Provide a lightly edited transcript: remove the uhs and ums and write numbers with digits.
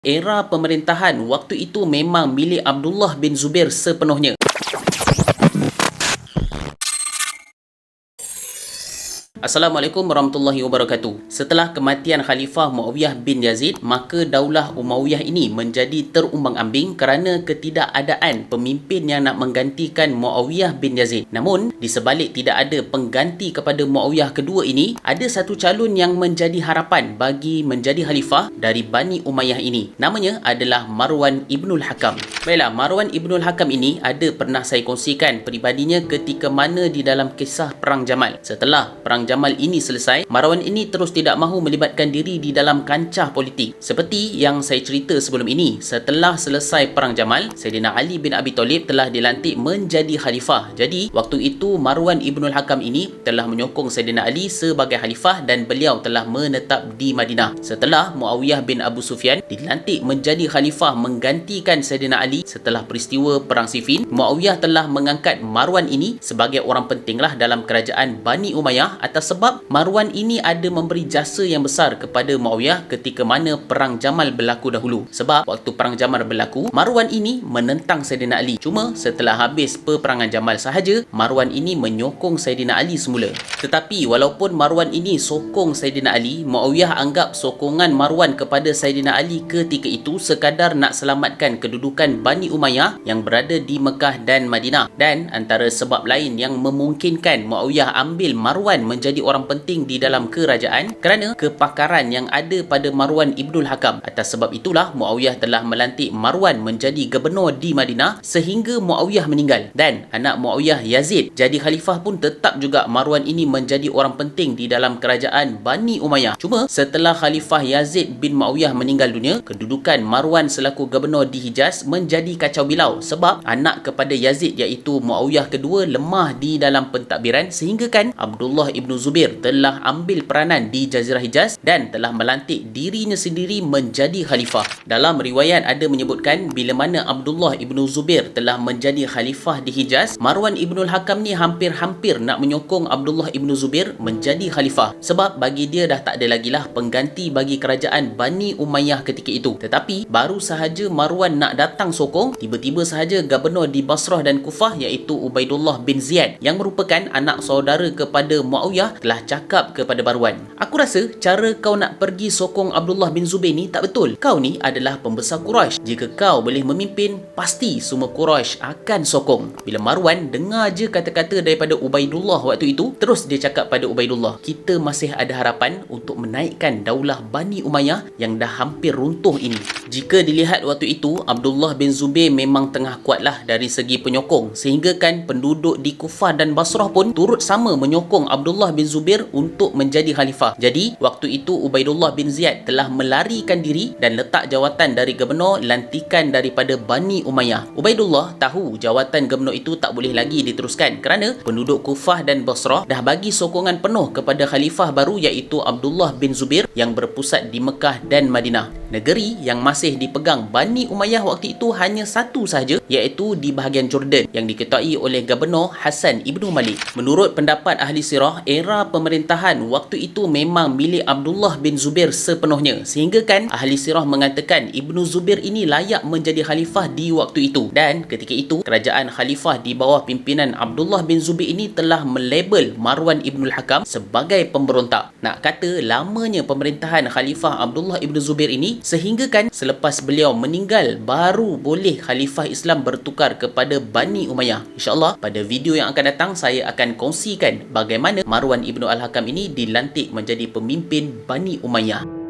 Era pemerintahan waktu itu memang milik Abdullah bin Zubair sepenuhnya. Assalamualaikum warahmatullahi wabarakatuh. Setelah kematian Khalifah Muawiyah bin Yazid, maka Daulah Umayyah ini menjadi terumbang-ambing kerana ketidakadaan pemimpin yang nak menggantikan Muawiyah bin Yazid. Namun, di sebalik tidak ada pengganti kepada Muawiyah kedua ini, ada satu calon yang menjadi harapan bagi menjadi khalifah dari Bani Umayyah ini. Namanya adalah Marwan Ibnul Hakam. Baiklah, Marwan Ibnul Hakam ini ada pernah saya kongsikan peribadinya ketika mana di dalam kisah Perang Jamal. Setelah Perang Jamal ini selesai, Marwan ini terus tidak mahu melibatkan diri di dalam kancah politik. Seperti yang saya cerita sebelum ini, setelah selesai Perang Jamal, Sayyidina Ali bin Abi Thalib telah dilantik menjadi khalifah. Jadi, waktu itu Marwan Ibnul Hakam ini telah menyokong Sayyidina Ali sebagai khalifah dan beliau telah menetap di Madinah. Setelah Muawiyah bin Abu Sufyan dilantik menjadi khalifah menggantikan Sayyidina Ali setelah peristiwa Perang Siffin, Muawiyah telah mengangkat Marwan ini sebagai orang pentinglah dalam kerajaan Bani Umayyah atas sebab Marwan ini ada memberi jasa yang besar kepada Muawiyah ketika mana Perang Jamal berlaku dahulu. Sebab waktu Perang Jamal berlaku, Marwan ini menentang Sayyidina Ali. Cuma setelah habis peperangan Jamal sahaja, Marwan ini menyokong Sayyidina Ali semula. Tetapi walaupun Marwan ini sokong Sayyidina Ali, Muawiyah anggap sokongan Marwan kepada Sayyidina Ali ketika itu sekadar nak selamatkan kedudukan Bani Umayyah yang berada di Mekah dan Madinah. Dan antara sebab lain yang memungkinkan Muawiyah ambil Marwan menjadi orang penting di dalam kerajaan kerana kepakaran yang ada pada Marwan Ibnul Hakam. Atas sebab itulah Muawiyah telah melantik Marwan menjadi gubernur di Madinah sehingga Muawiyah meninggal. Dan anak Muawiyah Yazid jadi khalifah pun tetap juga Marwan ini menjadi orang penting di dalam kerajaan Bani Umayyah. Cuma setelah Khalifah Yazid bin Muawiyah meninggal dunia, kedudukan Marwan selaku gubernur di Hijaz menjadi kacau bilau sebab anak kepada Yazid iaitu Muawiyah kedua lemah di dalam pentadbiran sehingga kan Abdullah Ibn Zubair telah ambil peranan di Jazirah Hijaz dan telah melantik dirinya sendiri menjadi khalifah. Dalam riwayat ada menyebutkan bila mana Abdullah Ibn Zubair telah menjadi khalifah di Hijaz, Marwan Ibnul Hakam ni hampir-hampir nak menyokong Abdullah Ibn Zubair menjadi khalifah sebab bagi dia dah tak ada lagi lah pengganti bagi kerajaan Bani Umayyah ketika itu. Tetapi baru sahaja Marwan nak datang sokong, tiba-tiba sahaja gubernur di Basrah dan Kufah iaitu Ubaidullah bin Ziyad yang merupakan anak saudara kepada Muawiyah telah cakap kepada Marwan, "Aku rasa cara kau nak pergi sokong Abdullah bin Zubair ni tak betul. Kau ni adalah pembesar Quraisy. Jika kau boleh memimpin, pasti semua Quraisy akan sokong." Bila Marwan dengar je kata-kata daripada Ubaidullah waktu itu, terus dia cakap pada Ubaidullah, "Kita masih ada harapan untuk menaikkan daulah Bani Umayyah yang dah hampir runtuh ini." Jika dilihat waktu itu, Abdullah bin Zubair memang tengah kuatlah dari segi penyokong sehingga kan penduduk di Kufah dan Basrah pun turut sama menyokong Abdullah bin Zubair untuk menjadi khalifah. Jadi, waktu itu Ubaidullah bin Ziyad telah melarikan diri dan letak jawatan dari gubernur lantikan daripada Bani Umayyah. Ubaidullah tahu jawatan gubernur itu tak boleh lagi diteruskan kerana penduduk Kufah dan Basrah dah bagi sokongan penuh kepada khalifah baru iaitu Abdullah bin Zubair yang berpusat di Mekah dan Madinah. Negeri yang masih dipegang Bani Umayyah waktu itu hanya satu sahaja iaitu di bahagian Jordan yang diketuai oleh Gubernur Hasan Ibnu Malik. Menurut pendapat ahli sirah, era pemerintahan waktu itu memang milik Abdullah bin Zubair sepenuhnya sehingga kan ahli sirah mengatakan Ibnu Zubair ini layak menjadi khalifah di waktu itu. Dan ketika itu kerajaan khalifah di bawah pimpinan Abdullah bin Zubair ini telah melabel Marwan Ibnul Hakam sebagai pemberontak. Nak kata lamanya pemerintahan Khalifah Abdullah Ibn Zubair ini sehingga kan selepas beliau meninggal baru boleh khalifah Islam bertukar kepada Bani Umayyah. InsyaAllah pada video yang akan datang saya akan kongsikan bagaimana Marwan Ibn Al-Hakam ini dilantik menjadi pemimpin Bani Umayyah.